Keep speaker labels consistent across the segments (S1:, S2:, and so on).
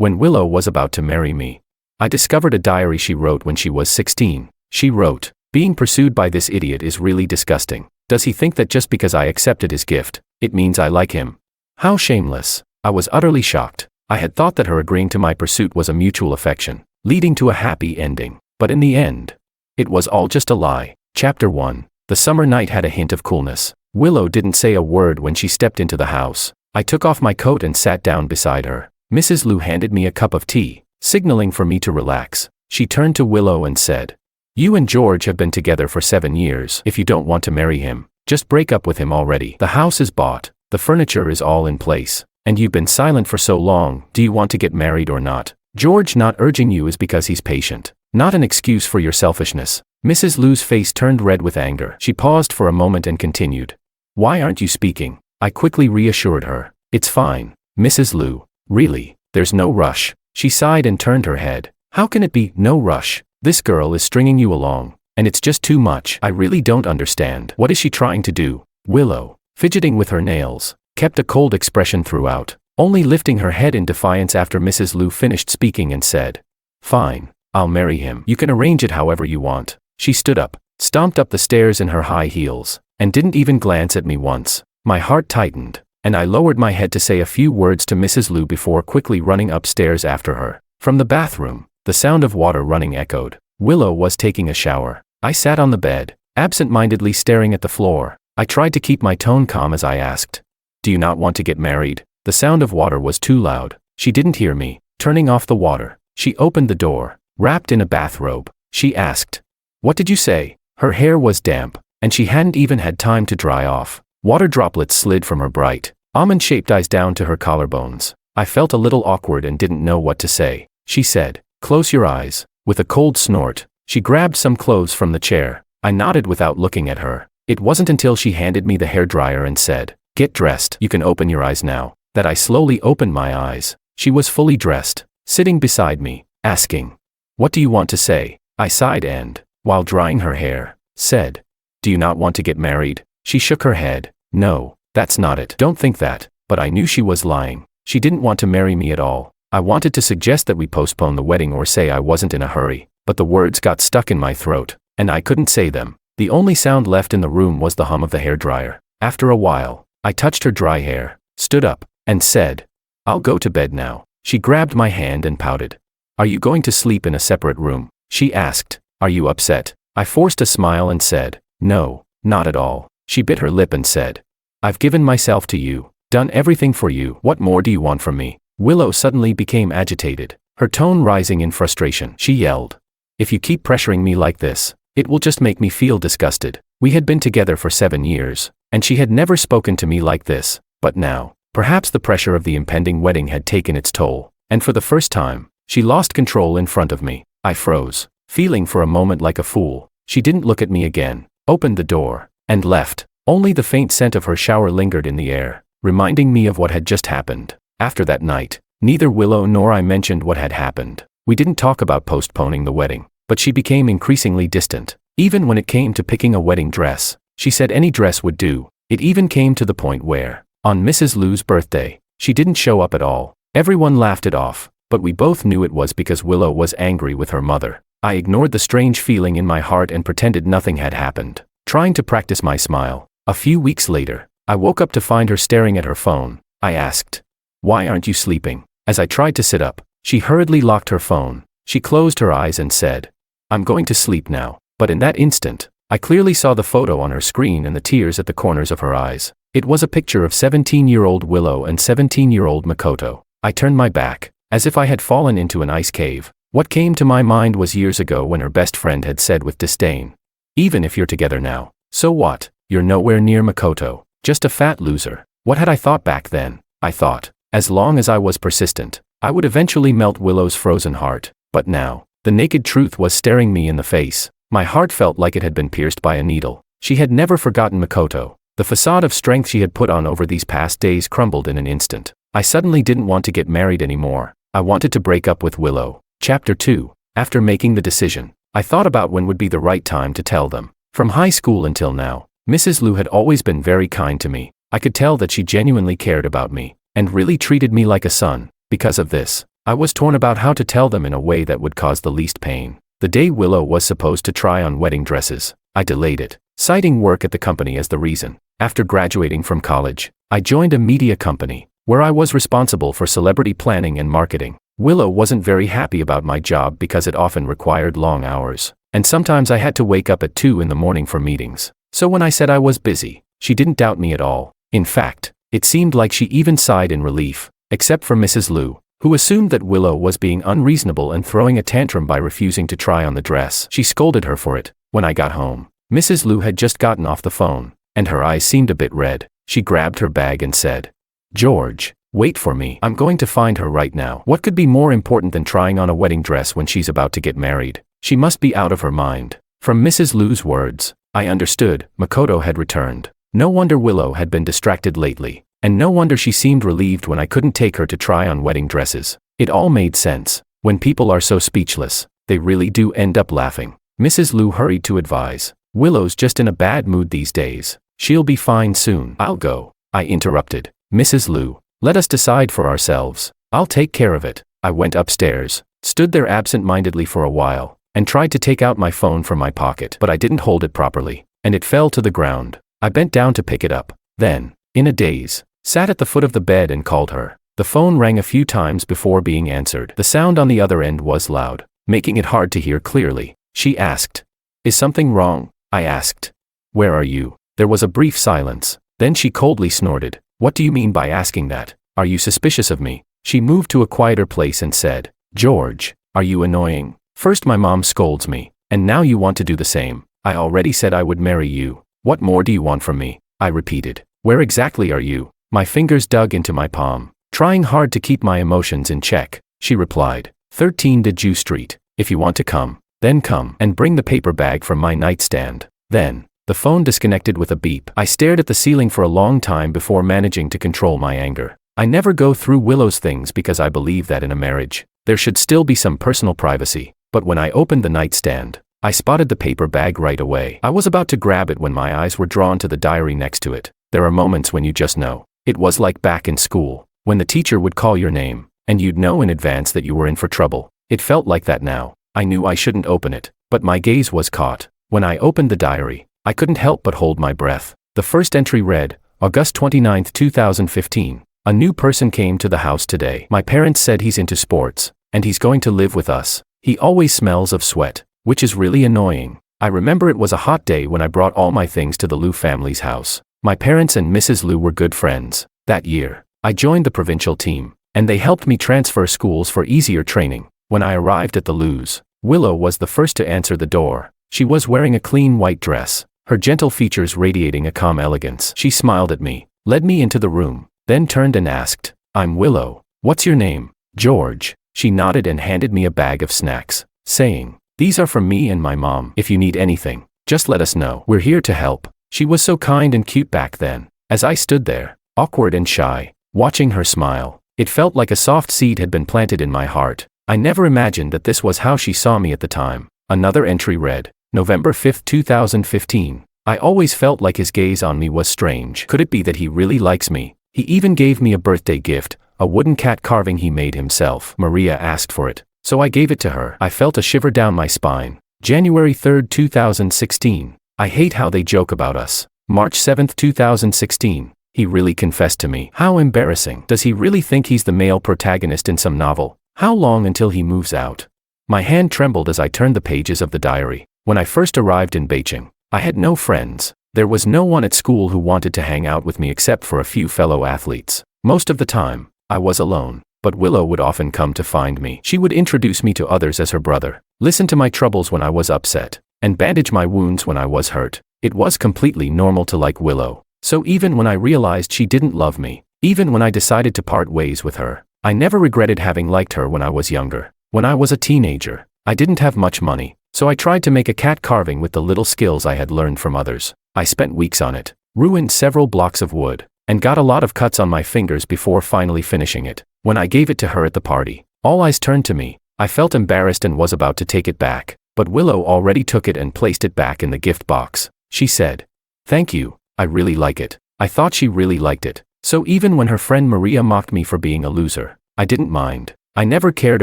S1: when Willow was about to marry me. I discovered a diary she wrote when she was 16. She wrote, "Being pursued by this idiot is really disgusting. Does he think that just because I accepted his gift, it means I like him? How shameless." I was utterly shocked. I had thought that her agreeing to my pursuit was a mutual affection, leading to a happy ending. But in the end, it was all just a lie. Chapter 1. The summer night had a hint of coolness. Willow didn't say a word when she stepped into the house. I took off my coat and sat down beside her. Mrs. Lu handed me a cup of tea, signaling for me to relax. She turned to Willow and said, "You and George have been together for 7 years. If you don't want to marry him, just break up with him already. The house is bought, the furniture is all in place, and you've been silent for so long. Do you want to get married or not? George not urging you is because he's patient, not an excuse for your selfishness." Mrs. Lu's face turned red with anger. She paused for a moment and continued, "Why aren't you speaking?" I quickly reassured her. "It's fine, Mrs. Lu. Really, there's no rush." She sighed and turned her head. "How can it be, no rush? This girl is stringing you along, and it's just too much. I really don't understand. What is she trying to do?" Willow, fidgeting with her nails, kept a cold expression throughout, only lifting her head in defiance after Mrs. Lu finished speaking and said, "Fine, I'll marry him. You can arrange it however you want." She stood up, stomped up the stairs in her high heels, and didn't even glance at me once. My heart tightened, and I lowered my head to say a few words to Mrs. Lu before quickly running upstairs after her. From the bathroom, the sound of water running echoed. Willow was taking a shower. I sat on the bed, absent-mindedly staring at the floor. I tried to keep my tone calm as I asked, "Do you not want to get married?" The sound of water was too loud. She didn't hear me. Turning off the water, she opened the door, wrapped in a bathrobe. She asked, "What did you say?" Her hair was damp, and she hadn't even had time to dry off. Water droplets slid from her bright, almond-shaped eyes down to her collarbones. I felt a little awkward and didn't know what to say. She said, "Close your eyes." With a cold snort, she grabbed some clothes from the chair. I nodded without looking at her. It wasn't until she handed me the hairdryer and said, "Get dressed. You can open your eyes now," that I slowly opened my eyes. She was fully dressed, sitting beside me, asking, "What do you want to say?" I sighed and, while drying her hair, said, "Do you not want to get married?" She shook her head. "No, that's not it. Don't think that." But I knew she was lying. She didn't want to marry me at all. I wanted to suggest that we postpone the wedding or say I wasn't in a hurry, but the words got stuck in my throat, and I couldn't say them. The only sound left in the room was the hum of the hairdryer. After a while, I touched her dry hair, stood up, and said, "I'll go to bed now." She grabbed my hand and pouted. "Are you going to sleep in a separate room?" She asked. "Are you upset?" I forced a smile and said, "No, not at all." She bit her lip and said, "I've given myself to you, done everything for you. What more do you want from me?" Willow suddenly became agitated, her tone rising in frustration. She yelled, "If you keep pressuring me like this, it will just make me feel disgusted." We had been together for 7 years, and she had never spoken to me like this, but now, perhaps the pressure of the impending wedding had taken its toll, and for the first time, she lost control in front of me. I froze, feeling for a moment like a fool. She didn't look at me again, opened the door, and left. Only the faint scent of her shower lingered in the air, reminding me of what had just happened. After that night, neither Willow nor I mentioned what had happened. We didn't talk about postponing the wedding, but she became increasingly distant. Even when it came to picking a wedding dress, she said any dress would do. It even came to the point where, on Mrs. Lu's birthday, she didn't show up at all. Everyone laughed it off, but we both knew it was because Willow was angry with her mother. I ignored the strange feeling in my heart and pretended nothing had happened, trying to practice my smile. A few weeks later, I woke up to find her staring at her phone. I asked, "Why aren't you sleeping?" As I tried to sit up, she hurriedly locked her phone. She closed her eyes and said, "I'm going to sleep now." But in that instant, I clearly saw the photo on her screen and the tears at the corners of her eyes. It was a picture of 17-year-old Willow and 17-year-old Makoto. I turned my back, as if I had fallen into an ice cave. What came to my mind was years ago when her best friend had said with disdain, "Even if you're together now, so what? You're nowhere near Makoto, just a fat loser." What had I thought back then? I thought, as long as I was persistent, I would eventually melt Willow's frozen heart. But now, the naked truth was staring me in the face. My heart felt like it had been pierced by a needle. She had never forgotten Makoto. The facade of strength she had put on over these past days crumbled in an instant. I suddenly didn't want to get married anymore. I wanted to break up with Willow. Chapter 2. After making the decision, I thought about when would be the right time to tell them. From high school until now, Mrs. Lu had always been very kind to me. I could tell that she genuinely cared about me, and really treated me like a son. Because of this, I was torn about how to tell them in a way that would cause the least pain. The day Willow was supposed to try on wedding dresses, I delayed it, citing work at the company as the reason. After graduating from college, I joined a media company, where I was responsible for celebrity planning and marketing. Willow wasn't very happy about my job because it often required long hours, and sometimes I had to wake up at 2 in the morning for meetings. So when I said I was busy, she didn't doubt me at all. In fact, it seemed like she even sighed in relief, except for Mrs. Liu, who assumed that Willow was being unreasonable and throwing a tantrum by refusing to try on the dress. She scolded her for it. When I got home, Mrs. Liu had just gotten off the phone, and her eyes seemed a bit red. She grabbed her bag and said, "George, wait for me. I'm going to find her right now." What could be more important than trying on a wedding dress when she's about to get married? She must be out of her mind. From Mrs. Liu's words, I understood. Makoto had returned. No wonder Willow had been distracted lately, and no wonder she seemed relieved when I couldn't take her to try on wedding dresses. It all made sense. When people are so speechless, they really do end up laughing. Mrs. Liu hurried to advise, "Willow's just in a bad mood these days. She'll be fine soon." "I'll go," I interrupted. "Mrs. Liu, let us decide for ourselves. I'll take care of it." I went upstairs, stood there absent-mindedly for a while, and tried to take out my phone from my pocket, but I didn't hold it properly, and it fell to the ground. I bent down to pick it up, then, in a daze, sat at the foot of the bed and called her. The phone rang a few times before being answered. The sound on the other end was loud, making it hard to hear clearly. She asked, "Is something wrong?" I asked, "Where are you?" There was a brief silence. Then she coldly snorted, "What do you mean by asking that? Are you suspicious of me?" She moved to a quieter place and said, "George, are you annoying? First my mom scolds me, and now you want to do the same. I already said I would marry you. What more do you want from me?" I repeated. "Where exactly are you?" My fingers dug into my palm, trying hard to keep my emotions in check. She replied, 13 de Jew Street. "If you want to come, then come and bring the paper bag from my nightstand." Then, the phone disconnected with a beep. I stared at the ceiling for a long time before managing to control my anger. I never go through Willow's things because I believe that in a marriage, there should still be some personal privacy. But when I opened the nightstand, I spotted the paper bag right away. I was about to grab it when my eyes were drawn to the diary next to it. There are moments when you just know. It was like back in school, when the teacher would call your name, and you'd know in advance that you were in for trouble. It felt like that now. I knew I shouldn't open it, but my gaze was caught. When I opened the diary, I couldn't help but hold my breath. The first entry read, August 29, 2015. "A new person came to the house today. My parents said he's into sports, and he's going to live with us. He always smells of sweat, which is really annoying. I remember it was a hot day when I brought all my things to the Liu family's house. My parents and Mrs. Liu were good friends. That year, I joined the provincial team, and they helped me transfer schools for easier training. When I arrived at the Liu's, Willow was the first to answer the door. She was wearing a clean white dress, her gentle features radiating a calm elegance. She smiled at me, led me into the room, then turned and asked, "I'm Willow. What's your name?" "George." She nodded and handed me a bag of snacks, saying, "These are from me and my mom. If you need anything, just let us know. We're here to help." She was so kind and cute back then. As I stood there, awkward and shy, watching her smile, it felt like a soft seed had been planted in my heart. I never imagined that this was how she saw me at the time. Another entry read, November 5, 2015. "I always felt like his gaze on me was strange. Could it be that he really likes me? He even gave me a birthday gift, a wooden cat carving he made himself. Maria asked for it, so I gave it to her. I felt a shiver down my spine. January 3, 2016. I hate how they joke about us. March 7, 2016. He really confessed to me. How embarrassing. Does he really think he's the male protagonist in some novel? How long until he moves out?" My hand trembled as I turned the pages of the diary. When I first arrived in Beijing, I had no friends. There was no one at school who wanted to hang out with me except for a few fellow athletes. Most of the time, I was alone, but Willow would often come to find me. She would introduce me to others as her brother, listen to my troubles when I was upset, and bandage my wounds when I was hurt. It was completely normal to like Willow. So even when I realized she didn't love me, even when I decided to part ways with her, I never regretted having liked her when I was younger. When I was a teenager, I didn't have much money, so I tried to make a cat carving with the little skills I had learned from others. I spent weeks on it, ruined several blocks of wood, and got a lot of cuts on my fingers before finally finishing it. When I gave it to her at the party, all eyes turned to me. I felt embarrassed and was about to take it back, but Willow already took it and placed it back in the gift box. She said, "Thank you, I really like it." I thought she really liked it, so even when her friend Maria mocked me for being a loser, I didn't mind. I never cared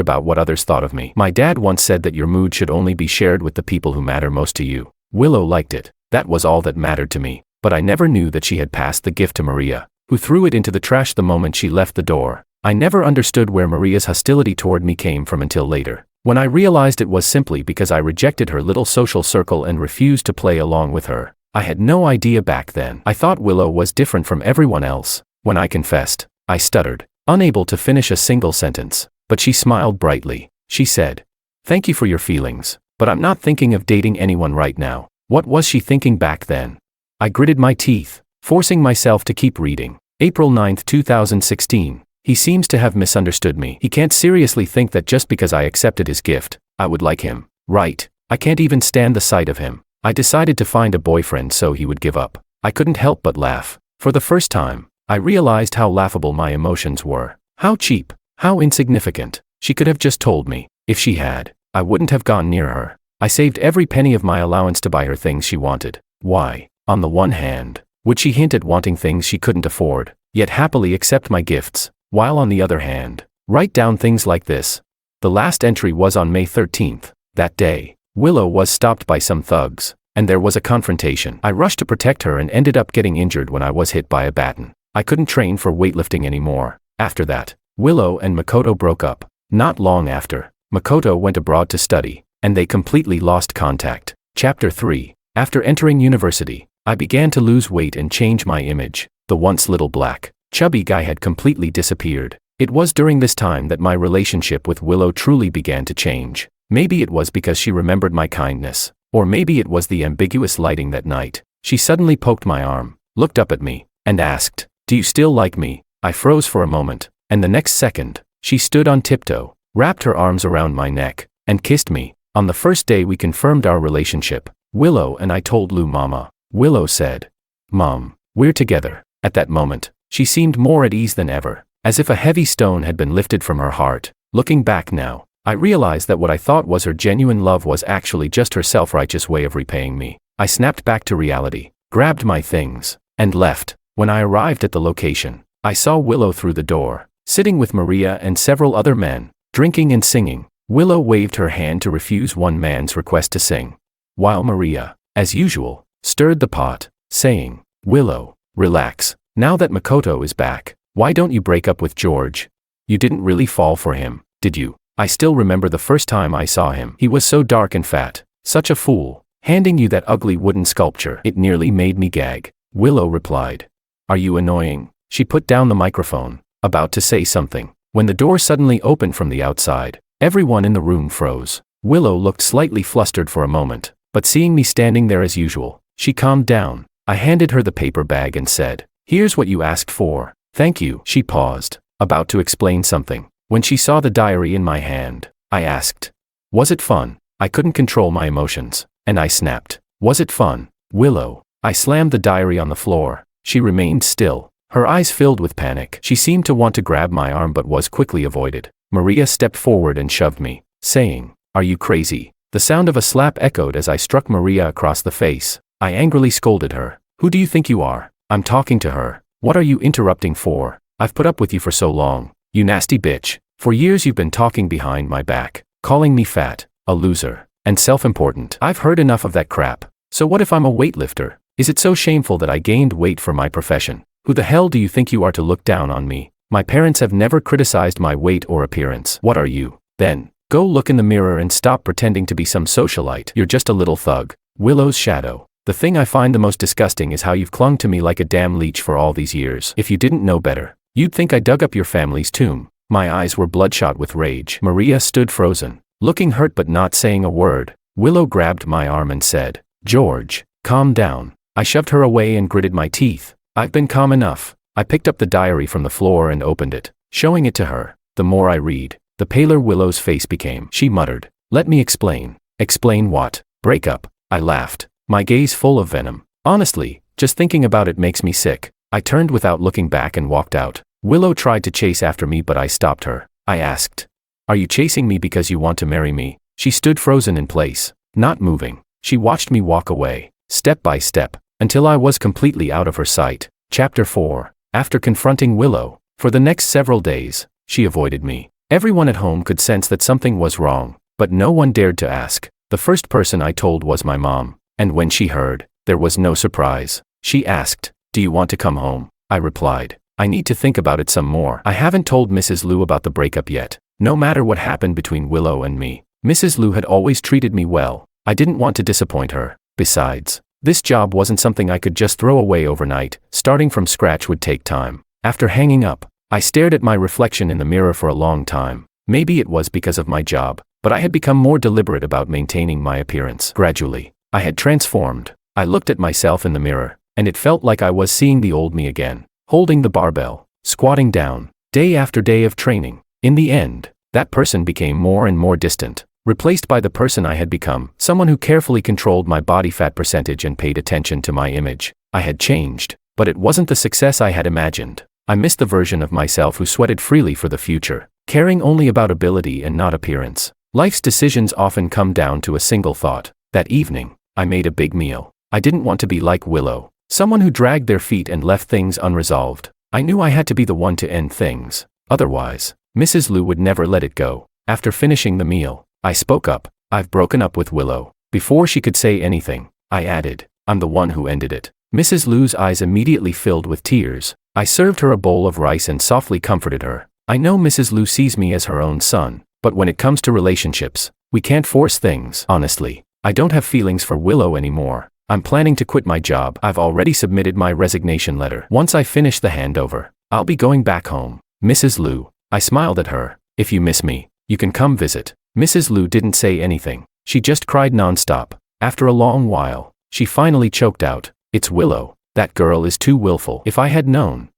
S1: about what others thought of me. My dad once said that your mood should only be shared with the people who matter most to you. Willow liked it. That was all that mattered to me. But I never knew that she had passed the gift to Maria, who threw it into the trash the moment she left the door. I never understood where Maria's hostility toward me came from until later, when I realized it was simply because I rejected her little social circle and refused to play along with her. I had no idea back then. I thought Willow was different from everyone else. When I confessed, I stuttered, unable to finish a single sentence. But she smiled brightly. She said, "Thank you for your feelings, but I'm not thinking of dating anyone right now." What was she thinking back then? I gritted my teeth, forcing myself to keep reading. April 9, 2016. He seems to have misunderstood me. He can't seriously think that just because I accepted his gift, I would like him. Right. I can't even stand the sight of him. I decided to find a boyfriend so he would give up. I couldn't help but laugh. For the first time, I realized how laughable my emotions were. How cheap. How insignificant. She could have just told me. If she had, I wouldn't have gone near her. I saved every penny of my allowance to buy her things she wanted. Why? On the one hand, would she hint at wanting things she couldn't afford, yet happily accept my gifts, while on the other hand, write down things like this? The last entry was on May 13th. That day, Willow was stopped by some thugs, and there was a confrontation. I rushed to protect her and ended up getting injured when I was hit by a baton. I couldn't train for weightlifting anymore. After that, Willow and Makoto broke up. Not long after, Makoto went abroad to study, and they completely lost contact. Chapter 3. After entering university, I began to lose weight and change my image. The once little black, chubby guy had completely disappeared. It was during this time that my relationship with Willow truly began to change. Maybe it was because she remembered my kindness, or maybe it was the ambiguous lighting that night. She suddenly poked my arm, looked up at me, and asked, "Do you still like me?" I froze for a moment, and the next second, she stood on tiptoe, wrapped her arms around my neck, and kissed me. On the first day we confirmed our relationship, Willow and I told Lou Mama. Willow said, "Mom, we're together." At that moment, she seemed more at ease than ever, as if a heavy stone had been lifted from her heart. Looking back now, I realized that what I thought was her genuine love was actually just her self-righteous way of repaying me. I snapped back to reality, grabbed my things, and left. When I arrived at the location, I saw Willow through the door, sitting with Maria and several other men, drinking and singing. Willow waved her hand to refuse one man's request to sing, while Maria, as usual, stirred the pot, saying, "Willow, relax. Now that Makoto is back, why don't you break up with George? You didn't really fall for him, did you?" I still remember the first time I saw him. He was so dark and fat, such a fool, handing you that ugly wooden sculpture. It nearly made me gag. Willow replied, "Are you annoying?" She put down the microphone, about to say something, when the door suddenly opened from the outside. Everyone in the room froze. Willow looked slightly flustered for a moment, but seeing me standing there as usual, she calmed down. I handed her the paper bag and said, "Here's what you asked for." "Thank you." She paused, about to explain something. When she saw the diary in my hand, I asked, "Was it fun?" I couldn't control my emotions, and I snapped, "Was it fun, Willow?" I slammed the diary on the floor. She remained still, her eyes filled with panic. She seemed to want to grab my arm but was quickly avoided. Maria stepped forward and shoved me, saying, "Are you crazy?" The sound of a slap echoed as I struck Maria across the face. I angrily scolded her. "Who do you think you are? I'm talking to her. What are you interrupting for? I've put up with you for so long, you nasty bitch. For years you've been talking behind my back, calling me fat, a loser, and self-important. I've heard enough of that crap. So what if I'm a weightlifter? Is it so shameful that I gained weight for my profession? Who the hell do you think you are to look down on me? My parents have never criticized my weight or appearance. What are you, then? Go look in the mirror and stop pretending to be some socialite. You're just a little thug." Willow's shadow. "The thing I find the most disgusting is how you've clung to me like a damn leech for all these years. If you didn't know better, you'd think I dug up your family's tomb." My eyes were bloodshot with rage. Maria stood frozen, looking hurt but not saying a word. Willow grabbed my arm and said, "George, calm down." I shoved her away and gritted my teeth. "I've been calm enough." I picked up the diary from the floor and opened it, showing it to her. The more I read, the paler Willow's face became. She muttered, "Let me explain." "Explain what?" "Break up." I laughed, my gaze full of venom. "Honestly, just thinking about it makes me sick." I turned without looking back and walked out. Willow tried to chase after me but I stopped her. I asked, "Are you chasing me because you want to marry me?" She stood frozen in place, not moving. She watched me walk away, step by step, until I was completely out of her sight. Chapter 4. After confronting Willow, for the next several days, she avoided me. Everyone at home could sense that something was wrong, but no one dared to ask. The first person I told was my mom, and when she heard, there was no surprise. She asked, "Do you want to come home?" I replied, "I need to think about it some more. I haven't told Mrs. Liu about the breakup yet." No matter what happened between Willow and me, Mrs. Liu had always treated me well. I didn't want to disappoint her. Besides, this job wasn't something I could just throw away overnight. Starting from scratch would take time. After hanging up, I stared at my reflection in the mirror for a long time. Maybe it was because of my job, but I had become more deliberate about maintaining my appearance. Gradually, I had transformed. I looked at myself in the mirror, and it felt like I was seeing the old me again, holding the barbell, squatting down, day after day of training. In the end, that person became more and more distant, replaced by the person I had become, someone who carefully controlled my body fat percentage and paid attention to my image. I had changed, but it wasn't the success I had imagined. I missed the version of myself who sweated freely for the future, caring only about ability and not appearance. Life's decisions often come down to a single thought. That evening, I made a big meal. I didn't want to be like Willow, someone who dragged their feet and left things unresolved. I knew I had to be the one to end things. Otherwise, Mrs. Liu would never let it go. After finishing the meal, I spoke up. "I've broken up with Willow." Before she could say anything, I added, "I'm the one who ended it." Mrs. Liu's eyes immediately filled with tears. I served her a bowl of rice and softly comforted her. I know Mrs. Liu sees me as her own son, but when it comes to relationships, we can't force things. Honestly, I don't have feelings for Willow anymore. I'm planning to quit my job. I've already submitted my resignation letter. Once I finish the handover, I'll be going back home. Mrs. Liu, I smiled at her. "If you miss me, you can come visit." Mrs. Liu didn't say anything. She just cried nonstop. After a long while, she finally choked out, "It's Willow. That girl is too willful." If I had known,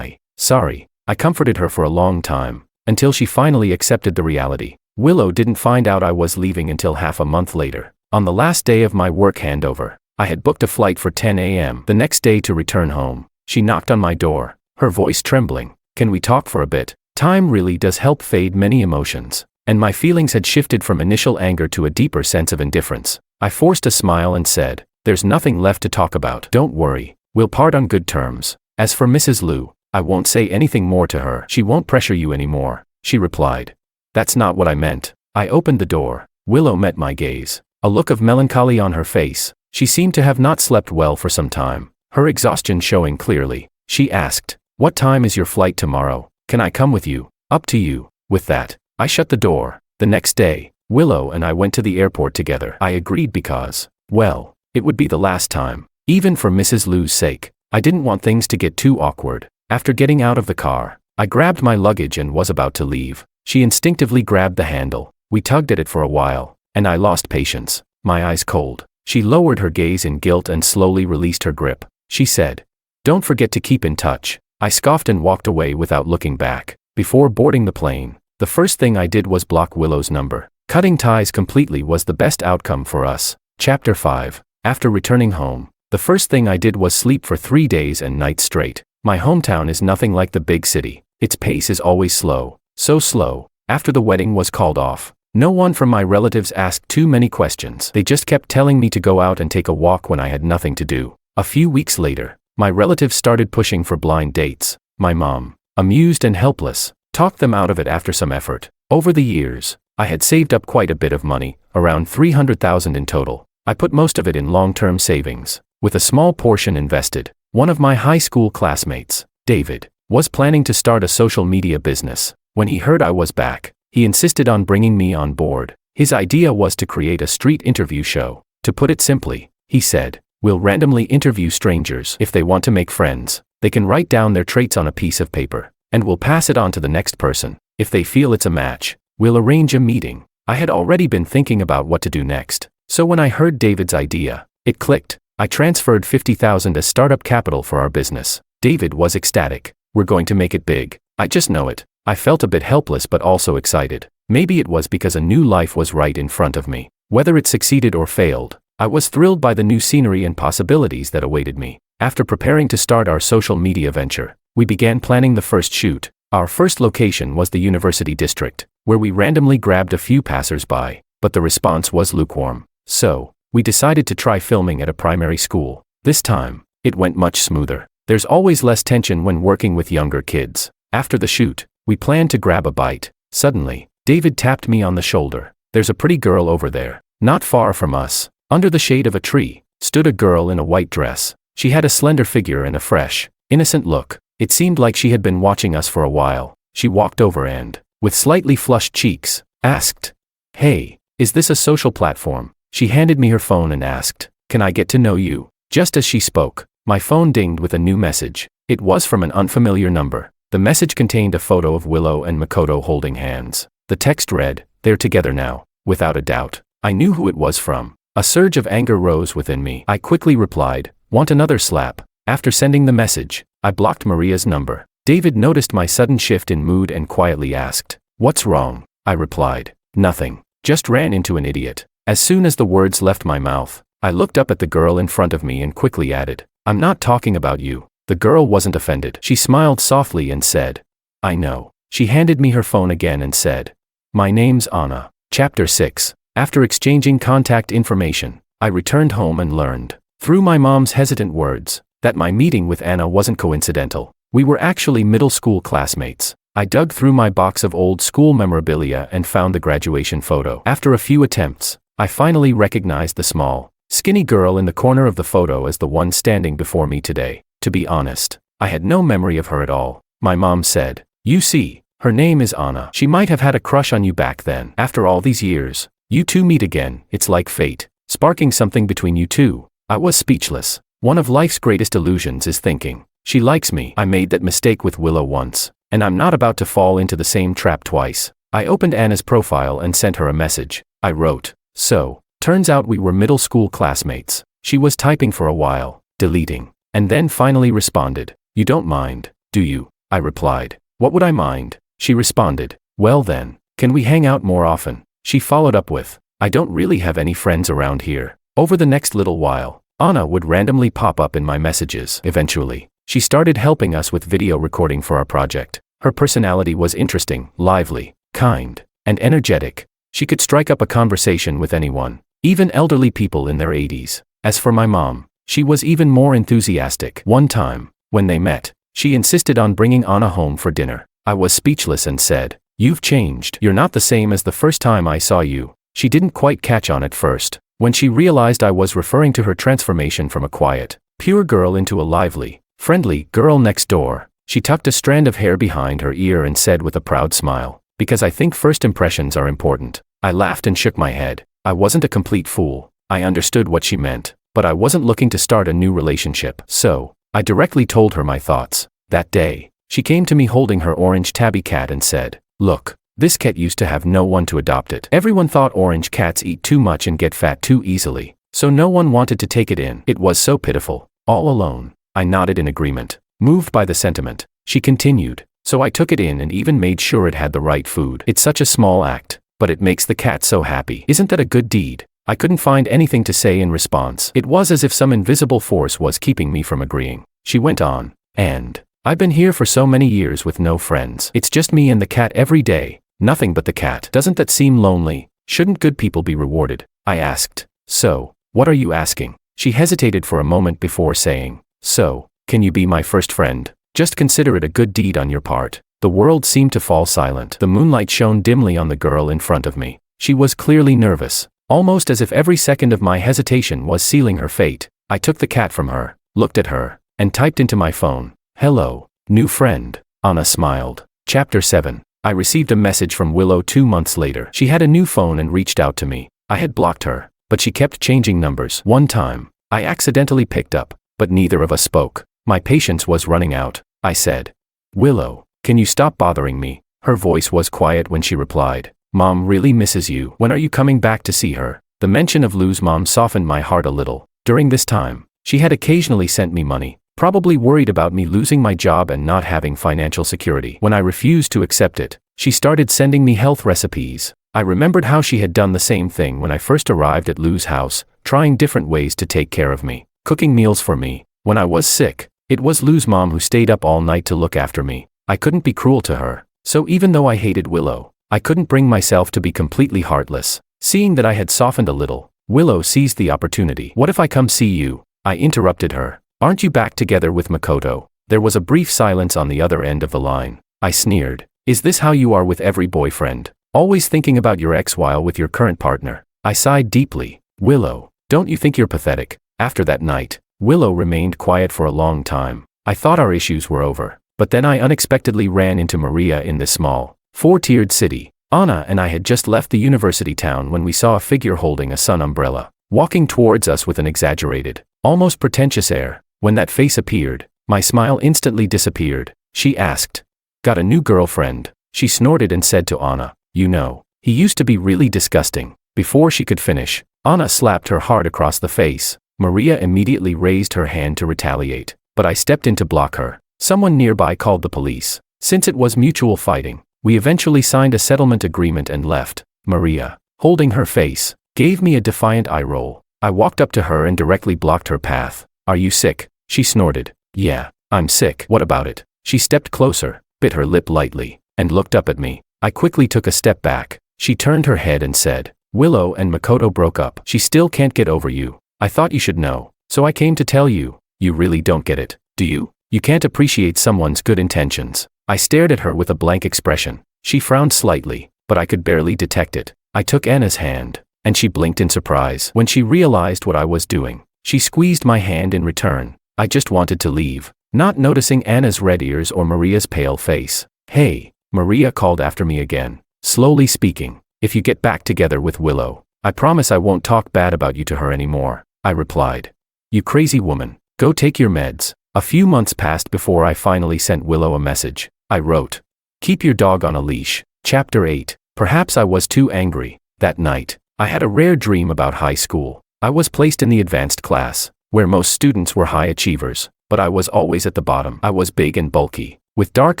S1: Sorry. I comforted her for a long time, until she finally accepted the reality. Willow didn't find out I was leaving until half a month later. On the last day of my work handover, I had booked a flight for 10 a.m. the next day to return home. She knocked on my door, her voice trembling. "Can we talk for a bit?" Time really does help fade many emotions, and my feelings had shifted from initial anger to a deeper sense of indifference. I forced a smile and said, "There's nothing left to talk about. Don't worry, we'll part on good terms." As for Mrs. Liu, I won't say anything more to her. "She won't pressure you anymore," she replied. "That's not what I meant." I opened the door. Willow met my gaze, a look of melancholy on her face. She seemed to have not slept well for some time, her exhaustion showing clearly. She asked, "What time is your flight tomorrow? Can I come with you?" "Up to you." With that, I shut the door. The next day, Willow and I went to the airport together. I agreed because, well, it would be the last time. Even for Mrs. Liu's sake, I didn't want things to get too awkward. After getting out of the car, I grabbed my luggage and was about to leave. She instinctively grabbed the handle. We tugged at it for a while, and I lost patience, my eyes cold. She lowered her gaze in guilt and slowly released her grip. She said, "Don't forget to keep in touch." I scoffed and walked away without looking back. Before boarding the plane, the first thing I did was block Willow's number. Cutting ties completely was the best outcome for us. Chapter 5. After returning home, the first thing I did was sleep for 3 days and nights straight. My hometown is nothing like the big city. Its pace is always slow, so slow. After the wedding was called off, no one from my relatives asked too many questions. They just kept telling me to go out and take a walk when I had nothing to do. A few weeks later, my relatives started pushing for blind dates. My mom, amused and helpless, talked them out of it after some effort. Over the years, I had saved up quite a bit of money, around 300,000 in total. I put most of it in long-term savings, with a small portion invested. One of my high school classmates, David, was planning to start a social media business. When he heard I was back, he insisted on bringing me on board. His idea was to create a street interview show. To put it simply, he said, "We'll randomly interview strangers. If they want to make friends, they can write down their traits on a piece of paper, and we'll pass it on to the next person. If they feel it's a match, we'll arrange a meeting." I had already been thinking about what to do next, so when I heard David's idea, it clicked. I transferred 50,000 as startup capital for our business. David was ecstatic. "We're going to make it big. I just know it." I felt a bit helpless but also excited. Maybe it was because a new life was right in front of me. Whether it succeeded or failed, I was thrilled by the new scenery and possibilities that awaited me. After preparing to start our social media venture, we began planning the first shoot. Our first location was the University District, where we randomly grabbed a few passers-by, but the response was lukewarm. So, we decided to try filming at a primary school. This time, it went much smoother. There's always less tension when working with younger kids. After the shoot, we planned to grab a bite. Suddenly, David tapped me on the shoulder. There's a pretty girl over there. Not far from us, under the shade of a tree, stood a girl in a white dress. She had a slender figure and a fresh, innocent look. It seemed like she had been watching us for a while. She walked over and, with slightly flushed cheeks, asked, "Hey, is this a social platform?" She handed me her phone and asked, "Can I get to know you?" Just as she spoke, my phone dinged with a new message. It was from an unfamiliar number. The message contained a photo of Willow and Makoto holding hands. The text read, "They're together now." Without a doubt, I knew who it was from. A surge of anger rose within me. I quickly replied, "Want another slap?" After sending the message, I blocked Maria's number. David noticed my sudden shift in mood and quietly asked, "What's wrong?" I replied, "Nothing. Just ran into an idiot." As soon as the words left my mouth, I looked up at the girl in front of me and quickly added, "I'm not talking about you." The girl wasn't offended. She smiled softly and said, "I know." She handed me her phone again and said, "My name's Anna." Chapter 6. After exchanging contact information, I returned home and learned, through my mom's hesitant words, that my meeting with Anna wasn't coincidental. We were actually middle school classmates. I dug through my box of old school memorabilia and found the graduation photo. After a few attempts, I finally recognized the small, skinny girl in the corner of the photo as the one standing before me today. To be honest, I had no memory of her at all. My mom said, "You see, her name is Anna. She might have had a crush on you back then. After all these years, you two meet again. It's like fate, sparking something between you two." I was speechless. One of life's greatest illusions is thinking, "She likes me." I made that mistake with Willow once, and I'm not about to fall into the same trap twice. I opened Anna's profile and sent her a message. I wrote, "So, turns out we were middle school classmates." She was typing for a while, deleting, and then finally responded, "You don't mind, do you?" I replied, "What would I mind?" She responded, "Well then, can we hang out more often?" She followed up with, "I don't really have any friends around here." Over the next little while, Anna would randomly pop up in my messages. Eventually, she started helping us with video recording for our project. Her personality was interesting, lively, kind, and energetic. She could strike up a conversation with anyone, even elderly people in their 80s. As for my mom, she was even more enthusiastic. One time, when they met, she insisted on bringing Anna home for dinner. I was speechless and said, "You've changed. You're not the same as the first time I saw you." She didn't quite catch on at first. When she realized I was referring to her transformation from a quiet, pure girl into a lively, friendly girl next door, she tucked a strand of hair behind her ear and said with a proud smile, "Because I think first impressions are important." I laughed and shook my head. I wasn't a complete fool. I understood what she meant, but I wasn't looking to start a new relationship. So, I directly told her my thoughts. That day, she came to me holding her orange tabby cat and said, "Look, this cat used to have no one to adopt it. Everyone thought orange cats eat too much and get fat too easily, so no one wanted to take it in. It was so pitiful, all alone." I nodded in agreement, moved by the sentiment. She continued, "So I took it in and even made sure it had the right food. It's such a small act, but it makes the cat so happy. Isn't that a good deed?" I couldn't find anything to say in response. It was as if some invisible force was keeping me from agreeing. She went on, "And I've been here for so many years with no friends. It's just me and the cat every day. Nothing but the cat. Doesn't that seem lonely? Shouldn't good people be rewarded?" I asked, "So, what are you asking?" She hesitated for a moment before saying, "So, can you be my first friend? Just consider it a good deed on your part." The world seemed to fall silent. The moonlight shone dimly on the girl in front of me. She was clearly nervous, almost as if every second of my hesitation was sealing her fate. I took the cat from her, looked at her, and typed into my phone, "Hello, new friend." Anna smiled. Chapter 7. I received a message from Willow 2 months later. She had a new phone and reached out to me. I had blocked her, but she kept changing numbers. One time, I accidentally picked up, but neither of us spoke. My patience was running out. I said, "Willow, can you stop bothering me?" Her voice was quiet when she replied, "Mom really misses you. When are you coming back to see her?" The mention of Lou's mom softened my heart a little. During this time, she had occasionally sent me money, probably worried about me losing my job and not having financial security. When I refused to accept it, she started sending me health recipes. I remembered how she had done the same thing when I first arrived at Lou's house, trying different ways to take care of me, cooking meals for me. When I was sick, it was Lou's mom who stayed up all night to look after me. I couldn't be cruel to her. So even though I hated Willow, I couldn't bring myself to be completely heartless. Seeing that I had softened a little, Willow seized the opportunity. "What if I come see you?" I interrupted her. "Aren't you back together with Makoto?" There was a brief silence on the other end of the line. I sneered, Is this how you are with every boyfriend? Always thinking about your ex while with your current partner? I sighed deeply. Willow, don't you think you're pathetic? After that night, Willow remained quiet for a long time. I thought our issues were over. But then I unexpectedly ran into Maria in this small, four-tiered city. Anna and I had just left the university town when we saw a figure holding a sun umbrella, walking towards us with an exaggerated, almost pretentious air. When that face appeared, my smile instantly disappeared. She asked, "Got a new girlfriend?" She snorted and said to Anna, "You know, he used to be really disgusting." Before she could finish, Anna slapped her hard across the face. Maria immediately raised her hand to retaliate, but I stepped in to block her. Someone nearby called the police. Since it was mutual fighting, we eventually signed a settlement agreement and left. Maria, holding her face, gave me a defiant eye roll. I walked up to her and directly blocked her path. "Are you sick?" She snorted. "Yeah, I'm sick. What about it?" She stepped closer, bit her lip lightly, and looked up at me. I quickly took a step back. She turned her head and said, "Willow and Makoto broke up. She still can't get over you. I thought you should know, so I came to tell you. You really don't get it, do you? You can't appreciate someone's good intentions." I stared at her with a blank expression. She frowned slightly, but I could barely detect it. I took Anna's hand, and she blinked in surprise. When she realized what I was doing, she squeezed my hand in return. I just wanted to leave, not noticing Anna's red ears or Maria's pale face. "Hey," Maria called after me again, slowly speaking. "If you get back together with Willow, I promise I won't talk bad about you to her anymore." I replied. "You crazy woman, go take your meds." A few months passed before I finally sent Willow a message. I wrote, "Keep your dog on a leash." Chapter 8. Perhaps I was too angry. That night, I had a rare dream about high school. I was placed in the advanced class, where most students were high achievers, but I was always at the bottom. I was big and bulky, with dark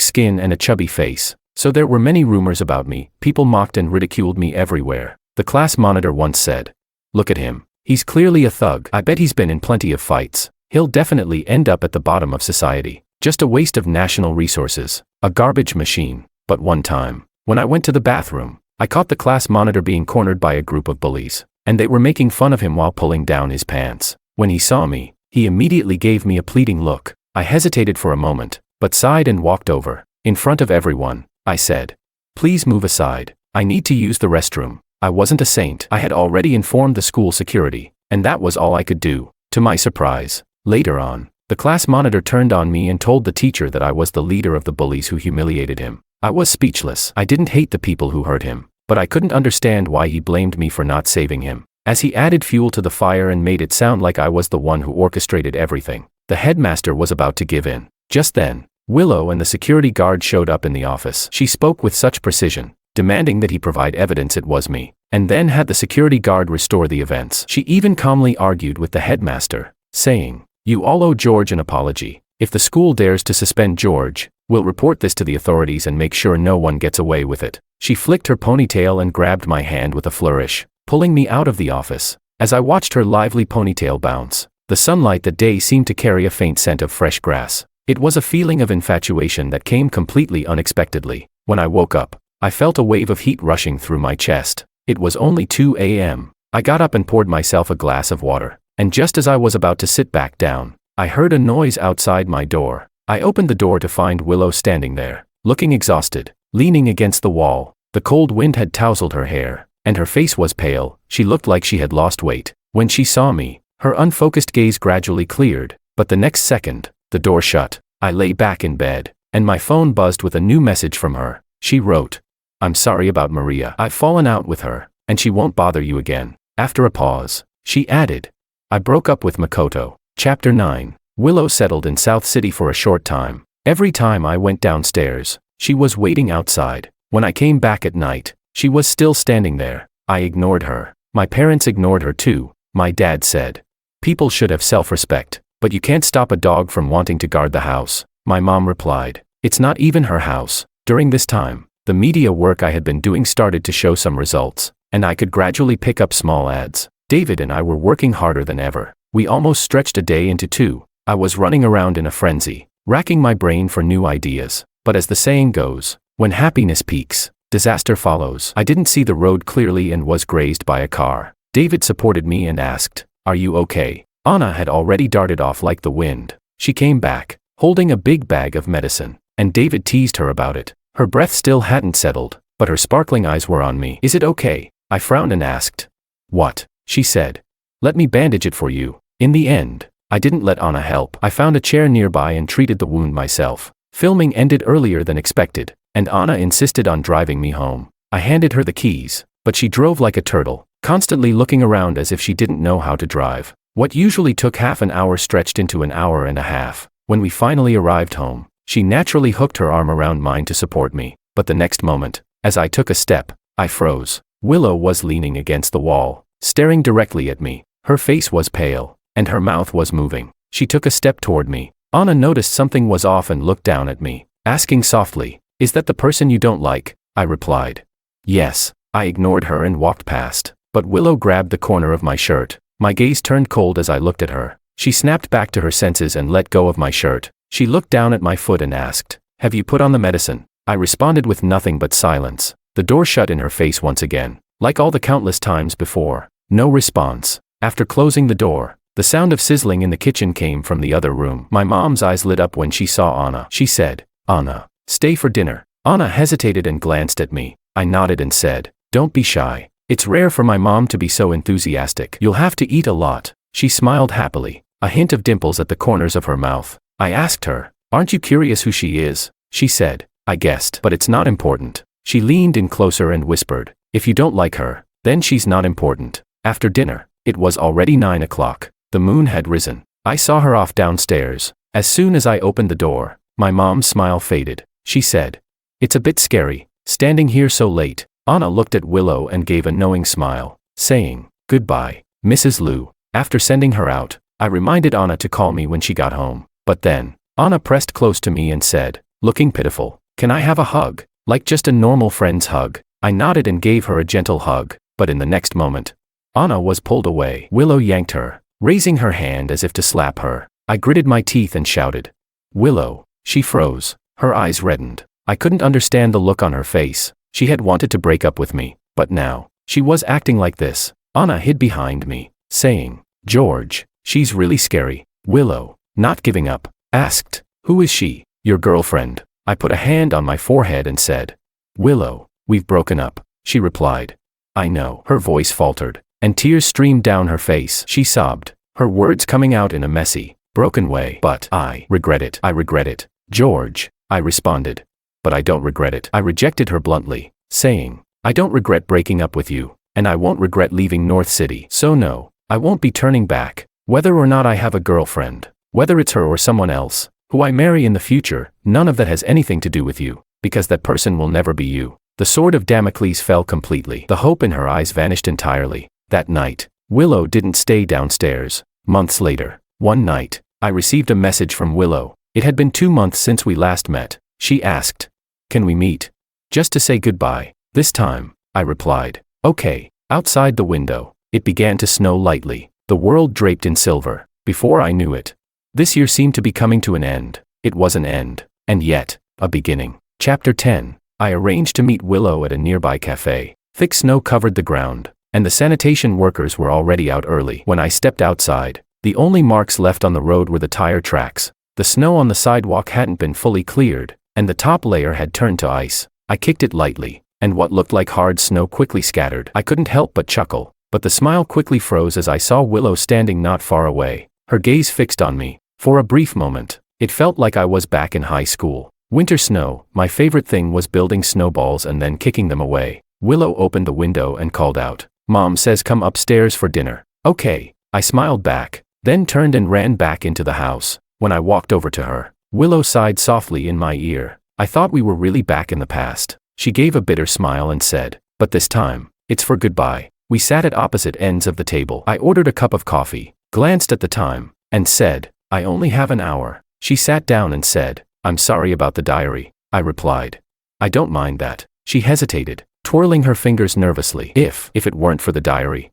S1: skin and a chubby face, so there were many rumors about me. People mocked and ridiculed me everywhere. The class monitor once said, "Look at him. He's clearly a thug. I bet he's been in plenty of fights. He'll definitely end up at the bottom of society. Just a waste of national resources. A garbage machine." But one time, when I went to the bathroom, I caught the class monitor being cornered by a group of bullies, and they were making fun of him while pulling down his pants. When he saw me, he immediately gave me a pleading look. I hesitated for a moment, but sighed and walked over. In front of everyone, I said, "Please move aside. I need to use the restroom." I wasn't a saint. I had already informed the school security, and that was all I could do. To my surprise, later on, the class monitor turned on me and told the teacher that I was the leader of the bullies who humiliated him. I was speechless. I didn't hate the people who hurt him, but I couldn't understand why he blamed me for not saving him. As he added fuel to the fire and made it sound like I was the one who orchestrated everything, the headmaster was about to give in. Just then, Willow and the security guard showed up in the office. She spoke with such precision, demanding that he provide evidence it was me, and then had the security guard restore the events. She even calmly argued with the headmaster, saying, "You all owe George an apology. If the school dares to suspend George, we'll report this to the authorities and make sure no one gets away with it." She flicked her ponytail and grabbed my hand with a flourish, pulling me out of the office. As I watched her lively ponytail bounce, the sunlight that day seemed to carry a faint scent of fresh grass. It was a feeling of infatuation that came completely unexpectedly. When I woke up, I felt a wave of heat rushing through my chest. It was only 2 a.m. I got up and poured myself a glass of water, and just as I was about to sit back down, I heard a noise outside my door. I opened the door to find Willow standing there, looking exhausted, leaning against the wall. The cold wind had tousled her hair, and her face was pale. She looked like she had lost weight. When she saw me, her unfocused gaze gradually cleared, but the next second, the door shut. I lay back in bed, and my phone buzzed with a new message from her. She wrote, "I'm sorry about Maria. I've fallen out with her, and she won't bother you again." After a pause, she added, "I broke up with Makoto." Chapter 9. Willow settled in South City for a short time. Every time I went downstairs, she was waiting outside. When I came back at night, she was still standing there. I ignored her. My parents ignored her too. My dad said, "People should have self-respect, but you can't stop a dog from wanting to guard the house." My mom replied, "It's not even her house." During this time, the media work I had been doing started to show some results, and I could gradually pick up small ads. David and I were working harder than ever. We almost stretched a day into 2. I was running around in a frenzy, racking my brain for new ideas. But as the saying goes, when happiness peaks, disaster follows. I didn't see the road clearly and was grazed by a car. David supported me and asked, "Are you okay?" Anna had already darted off like the wind. She came back, holding a big bag of medicine, and David teased her about it. Her breath still hadn't settled, but her sparkling eyes were on me. Is it okay? I frowned and asked. What? She said. Let me bandage it for you. In the end, I didn't let Anna help. I found a chair nearby and treated the wound myself. Filming ended earlier than expected, and Anna insisted on driving me home. I handed her the keys, but she drove like a turtle, constantly looking around as if she didn't know how to drive. What usually took half an hour stretched into an hour and a half. When we finally arrived home, she naturally hooked her arm around mine to support me, but the next moment, as I took a step, I froze. Willow was leaning against the wall, staring directly at me. Her face was pale, and her mouth was moving. She took a step toward me. Anna noticed something was off and looked down at me, asking softly, "Is that the person you don't like?" I replied. Yes. I ignored her and walked past, but Willow grabbed the corner of my shirt. My gaze turned cold as I looked at her. She snapped back to her senses and let go of my shirt. She looked down at my foot and asked, "Have you put on the medicine?" I responded with nothing but silence. The door shut in her face once again, like all the countless times before. No response. After closing the door, the sound of sizzling in the kitchen came from the other room. My mom's eyes lit up when she saw Anna. She said, "Anna, stay for dinner." Anna hesitated and glanced at me. I nodded and said, "Don't be shy. It's rare for my mom to be so enthusiastic. You'll have to eat a lot." She smiled happily, a hint of dimples at the corners of her mouth. I asked her, "Aren't you curious who she is?" She said, "I guessed, but it's not important." She leaned in closer and whispered, "If you don't like her, then she's not important." After dinner, it was already 9 o'clock. The moon had risen. I saw her off downstairs. As soon as I opened the door, my mom's smile faded. She said, "It's a bit scary, standing here so late." Anna looked at Willow and gave a knowing smile, saying, "Goodbye, Mrs. Liu." After sending her out, I reminded Anna to call me when she got home. But then, Anna pressed close to me and said, looking pitiful, "Can I have a hug? Like just a normal friend's hug?" I nodded and gave her a gentle hug, but in the next moment, Anna was pulled away. Willow yanked her, raising her hand as if to slap her. I gritted my teeth and shouted, "Willow." She froze, her eyes reddened. I couldn't understand the look on her face. She had wanted to break up with me, but now, she was acting like this. Anna hid behind me, saying, "George, she's really scary." Willow, not giving up, asked, "Who is she?" "Your girlfriend." I put a hand on my forehead and said, "Willow, we've broken up." She replied, "I know." Her voice faltered, and tears streamed down her face. She sobbed, her words coming out in a messy, broken way. "But I regret it. I regret it, George," I responded. "But I don't regret it." I rejected her bluntly, saying, "I don't regret breaking up with you, and I won't regret leaving North City. So no, I won't be turning back. Whether or not I have a girlfriend, whether it's her or someone else, who I marry in the future, none of that has anything to do with you, because that person will never be you." The sword of Damocles fell completely. The hope in her eyes vanished entirely. That night, Willow didn't stay downstairs. Months later, one night, I received a message from Willow. It had been 2 months since we last met. She asked, "Can we meet? Just to say goodbye." This time, I replied, "Okay." Outside the window, it began to snow lightly, the world draped in silver. Before I knew it, this year seemed to be coming to an end. It was an end, and yet, a beginning. Chapter 10. I arranged to meet Willow at a nearby cafe. Thick snow covered the ground, and the sanitation workers were already out early. When I stepped outside, the only marks left on the road were the tire tracks. The snow on the sidewalk hadn't been fully cleared, and the top layer had turned to ice. I kicked it lightly, and what looked like hard snow quickly scattered. I couldn't help but chuckle, but the smile quickly froze as I saw Willow standing not far away, her gaze fixed on me. For a brief moment, it felt like I was back in high school. Winter snow, my favorite thing was building snowballs and then kicking them away. Willow opened the window and called out, "Mom says come upstairs for dinner." "Okay," I smiled back, then turned and ran back into the house. When I walked over to her, Willow sighed softly in my ear. "I thought we were really back in the past." She gave a bitter smile and said, "But this time, it's for goodbye." We sat at opposite ends of the table. I ordered a cup of coffee, glanced at the time, and said, "I only have an hour." She sat down and said, "I'm sorry about the diary." I replied, "I don't mind that." She hesitated, twirling her fingers nervously. If it weren't for the diary,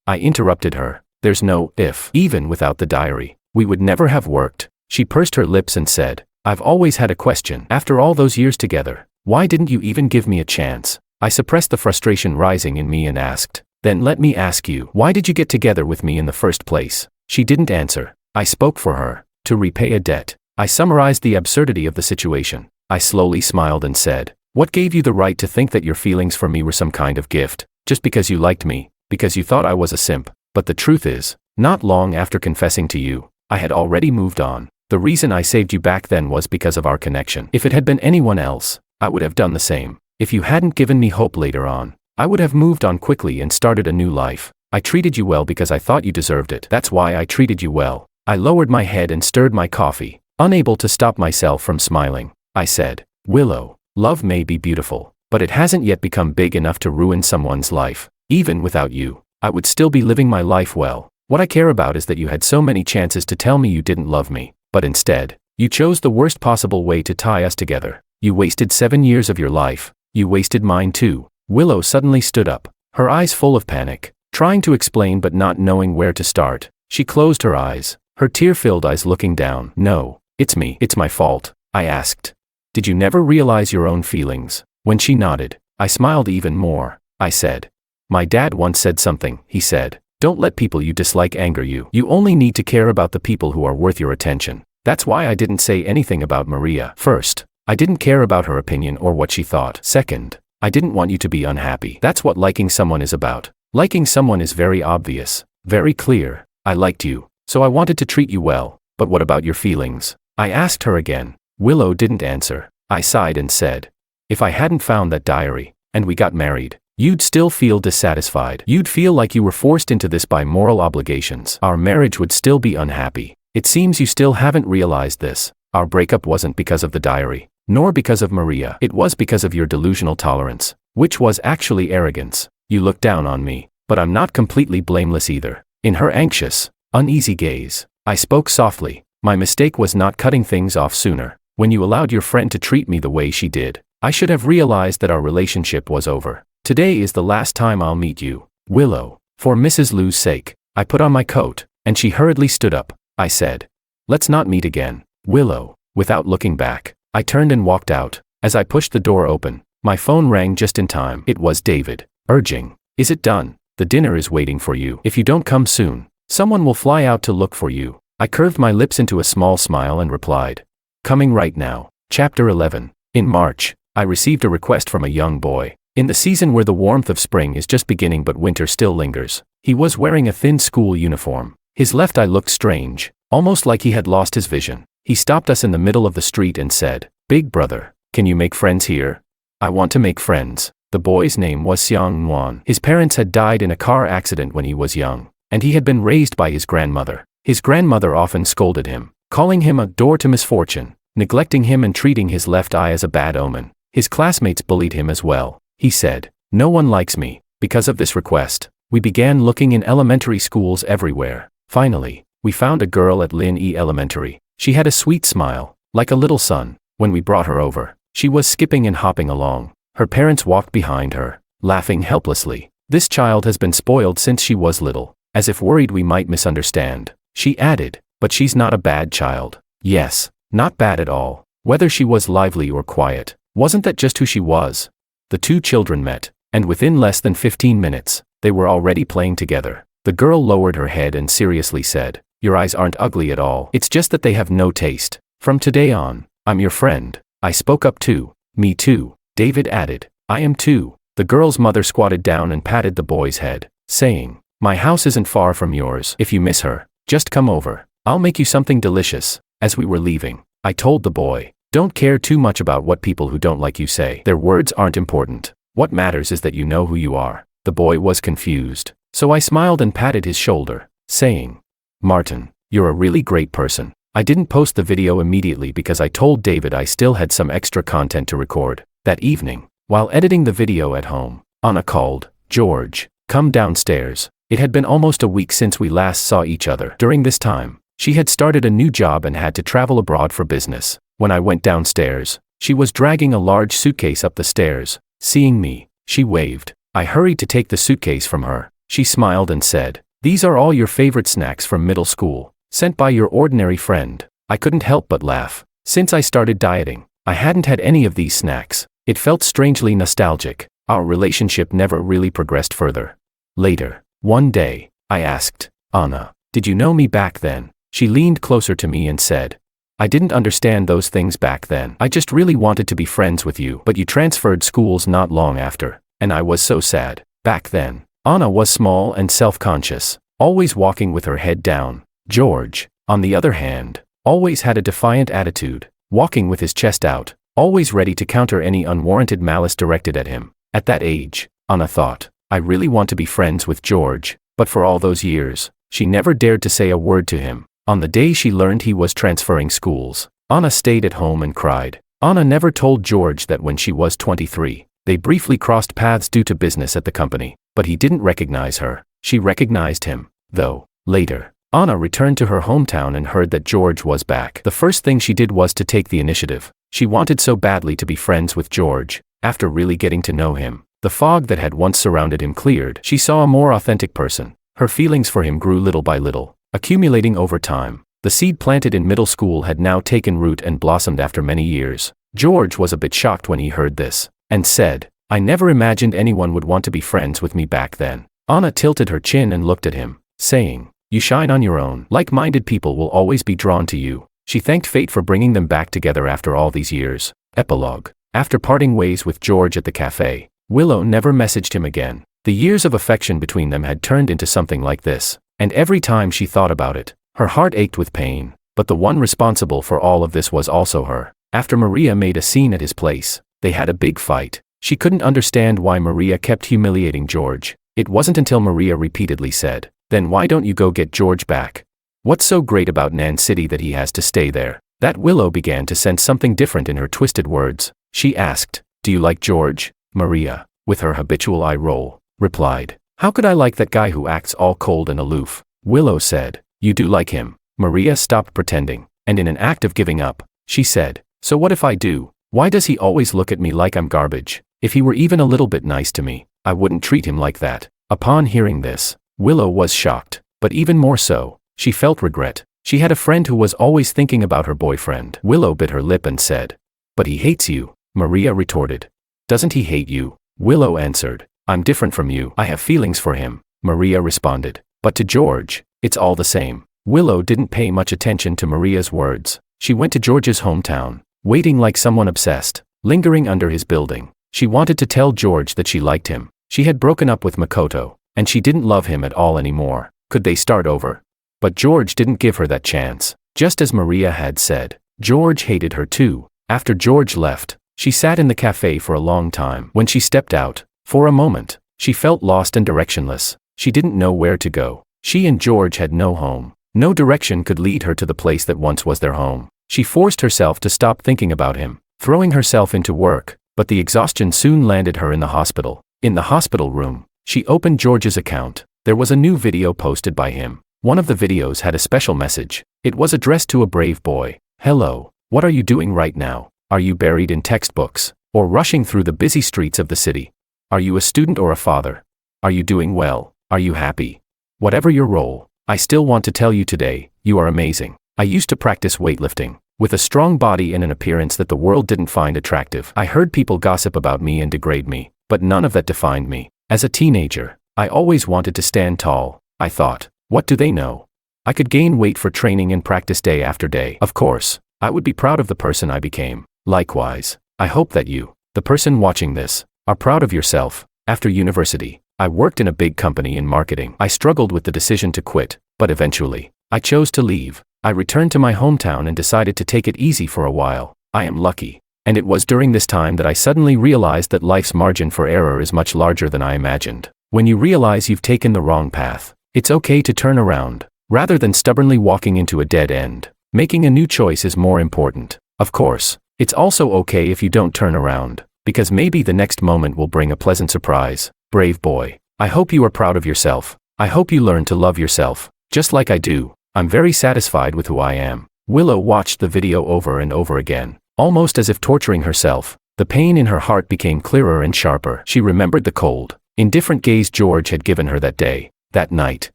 S1: I interrupted her. "There's no if. Even without the diary, we would never have worked." She pursed her lips and said, "I've always had a question. After all those years together, why didn't you even give me a chance?" I suppressed the frustration rising in me and asked, "Then let me ask you, why did you get together with me in the first place?" She didn't answer. I spoke for her, to repay a debt. I summarized the absurdity of the situation. I slowly smiled and said, "What gave you the right to think that your feelings for me were some kind of gift? Just because you liked me, because you thought I was a simp." But the truth is, not long after confessing to you, I had already moved on. The reason I saved you back then was because of our connection. If it had been anyone else, I would have done the same. If you hadn't given me hope later on, I would have moved on quickly and started a new life. I treated you well because I thought you deserved it. That's why I treated you well. I lowered my head and stirred my coffee, unable to stop myself from smiling. I said, "Willow, love may be beautiful, but it hasn't yet become big enough to ruin someone's life. Even without you, I would still be living my life well. What I care about is that you had so many chances to tell me you didn't love me, but instead, you chose the worst possible way to tie us together. You wasted 7 years of your life. You wasted mine too." Willow suddenly stood up, her eyes full of panic, trying to explain but not knowing where to start. She closed her eyes, her tear-filled eyes looking down. "No, it's me. It's my fault," I asked. "Did you never realize your own feelings?" When she nodded, I smiled even more. I said, "My dad once said something," he said. "Don't let people you dislike anger you. You only need to care about the people who are worth your attention." That's why I didn't say anything about Maria. First, I didn't care about her opinion or what she thought. Second, I didn't want you to be unhappy. That's what liking someone is about. Liking someone is very obvious, very clear. I liked you, so I wanted to treat you well. But what about your feelings? I asked her again. Willow didn't answer. I sighed and said, "If I hadn't found that diary, and we got married, you'd still feel dissatisfied. You'd feel like you were forced into this by moral obligations. Our marriage would still be unhappy. It seems you still haven't realized this. Our breakup wasn't because of the diary, nor because of Maria. It was because of your delusional tolerance, which was actually arrogance. You looked down on me, but I'm not completely blameless either." In her anxious, uneasy gaze, I spoke softly. "My mistake was not cutting things off sooner. When you allowed your friend to treat me the way she did, I should have realized that our relationship was over. Today is the last time I'll meet you, Willow. For Mrs. Liu's sake." I put on my coat, and she hurriedly stood up. I said, "Let's not meet again, Willow." Without looking back, I turned and walked out. As I pushed the door open, my phone rang just in time. It was David, urging, "Is it done? The dinner is waiting for you. If you don't come soon, someone will fly out to look for you." I curved my lips into a small smile and replied, "Coming right now." Chapter 11. In March, I received a request from a young boy. In the season where the warmth of spring is just beginning but winter still lingers, he was wearing a thin school uniform. His left eye looked strange, almost like he had lost his vision. He stopped us in the middle of the street and said, "Big brother, can you make friends here?" "I want to make friends." The boy's name was Xiang Nguan. His parents had died in a car accident when he was young, and he had been raised by his grandmother. His grandmother often scolded him, calling him a door to misfortune, neglecting him and treating his left eye as a bad omen. His classmates bullied him as well. He said, "No one likes me." Because of this request, we began looking in elementary schools everywhere. Finally, we found a girl at Lin E Elementary. She had a sweet smile, like a little sun. When we brought her over, she was skipping and hopping along. Her parents walked behind her, laughing helplessly. "This child has been spoiled since she was little," as if worried we might misunderstand. She added, "But she's not a bad child." Yes, not bad at all. Whether she was lively or quiet, wasn't that just who she was? The two children met, and within less than 15 minutes, they were already playing together. The girl lowered her head and seriously said, "Your eyes aren't ugly at all. It's just that they have no taste. From today on, I'm your friend." I spoke up too. "Me too," David added. "I am too." The girl's mother squatted down and patted the boy's head, saying, "My house isn't far from yours. If you miss her, just come over. I'll make you something delicious." As we were leaving, I told the boy, "Don't care too much about what people who don't like you say. Their words aren't important. What matters is that you know who you are." The boy was confused, so I smiled and patted his shoulder, saying, "Martin, you're a really great person." I didn't post the video immediately because I told David I still had some extra content to record. That evening, while editing the video at home, Anna called, "George, come downstairs." It had been almost a week since we last saw each other. During this time, she had started a new job and had to travel abroad for business. When I went downstairs, she was dragging a large suitcase up the stairs. Seeing me, she waved. I hurried to take the suitcase from her. She smiled and said, "These are all your favorite snacks from middle school, sent by your ordinary friend." I couldn't help but laugh. Since I started dieting, I hadn't had any of these snacks. It felt strangely nostalgic. Our relationship never really progressed further. Later, one day, I asked, "Anna, did you know me back then?" She leaned closer to me and said, I didn't understand those things back then. I just really wanted to be friends with you. But you transferred schools not long after, and I was so sad. Back then, Anna was small and self-conscious, always walking with her head down. George, on the other hand, always had a defiant attitude, walking with his chest out, always ready to counter any unwarranted malice directed at him. At that age, Anna thought, I really want to be friends with George, but for all those years, she never dared to say a word to him. On the day she learned he was transferring schools, Anna stayed at home and cried. Anna never told George that when she was 23, they briefly crossed paths due to business at the company, but he didn't recognize her. She recognized him, though. Later, Anna returned to her hometown and heard that George was back. The first thing she did was to take the initiative. She wanted so badly to be friends with George. After really getting to know him, the fog that had once surrounded him cleared. She saw a more authentic person. Her feelings for him grew little by little, accumulating over time. The seed planted in middle school had now taken root and blossomed after many years. George was a bit shocked when he heard this, and said, I never imagined anyone would want to be friends with me back then. Anna tilted her chin and looked at him, saying, You shine on your own. Like-minded people will always be drawn to you. She thanked fate for bringing them back together after all these years. Epilogue. After parting ways with George at the cafe, Willow never messaged him again. The years of affection between them had turned into something like this, and every time she thought about it, her heart ached with pain. But the one responsible for all of this was also her. After Maria made a scene at his place, they had a big fight. She couldn't understand why Maria kept humiliating George. It wasn't until Maria repeatedly said, Then why don't you go get George back? What's so great about Nan City that he has to stay there? That Willow began to sense something different in her twisted words. She asked, Do you like George? Maria, with her habitual eye roll, replied, How could I like that guy who acts all cold and aloof? Willow said, You do like him. Maria stopped pretending, and in an act of giving up, she said, So what if I do? Why does he always look at me like I'm garbage? If he were even a little bit nice to me, I wouldn't treat him like that. Upon hearing this, Willow was shocked, but even more so, she felt regret. She had a friend who was always thinking about her boyfriend. Willow bit her lip and said, But he hates you, Maria retorted. Doesn't he hate you? Willow answered, I'm different from you. I have feelings for him, Maria responded. But to George, it's all the same. Willow didn't pay much attention to Maria's words. She went to George's hometown, waiting like someone obsessed, lingering under his building. She wanted to tell George that she liked him. She had broken up with Makoto, and she didn't love him at all anymore. Could they start over? But George didn't give her that chance. Just as Maria had said, George hated her too. After George left, she sat in the cafe for a long time. When she stepped out, for a moment, she felt lost and directionless. She didn't know where to go. She and George had no home. No direction could lead her to the place that once was their home. She forced herself to stop thinking about him, throwing herself into work, but the exhaustion soon landed her in the hospital. In the hospital room, she opened George's account. There was a new video posted by him. One of the videos had a special message. It was addressed to a brave boy. Hello, what are you doing right now? Are you buried in textbooks, or rushing through the busy streets of the city? Are you a student or a father? Are you doing well? Are you happy? Whatever your role, I still want to tell you today, you are amazing. I used to practice weightlifting, with a strong body and an appearance that the world didn't find attractive. I heard people gossip about me and degrade me, but none of that defined me. As a teenager, I always wanted to stand tall. I thought, what do they know? I could gain weight for training and practice day after day. Of course, I would be proud of the person I became. Likewise, I hope that you, the person watching this, are proud of yourself. After university, I worked in a big company in marketing. I struggled with the decision to quit, but eventually, I chose to leave. I returned to my hometown and decided to take it easy for a while. I am lucky. And it was during this time that I suddenly realized that life's margin for error is much larger than I imagined. When you realize you've taken the wrong path, it's okay to turn around. Rather than stubbornly walking into a dead end, making a new choice is more important. Of course, it's also okay if you don't turn around, because maybe the next moment will bring a pleasant surprise. Brave boy, I hope you are proud of yourself. I hope you learn to love yourself, just like I do. I'm very satisfied with who I am. Willow watched the video over and over again, almost as if torturing herself. The pain in her heart became clearer and sharper. She remembered the cold, indifferent gaze George had given her that day. That night,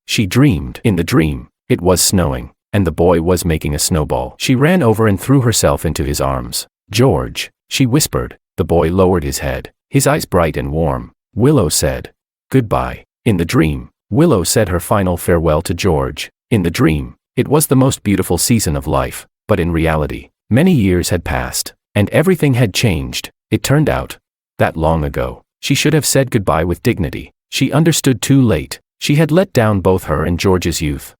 S1: she dreamed. In the dream, it was snowing, and the boy was making a snowball. She ran over and threw herself into his arms. George, she whispered. The boy lowered his head, his eyes bright and warm. Willow said, Goodbye. In the dream, Willow said her final farewell to George. In the dream, it was the most beautiful season of life. But in reality, many years had passed, and everything had changed. It turned out that long ago, she should have said goodbye with dignity. She understood too late. She had let down both her and George's youth.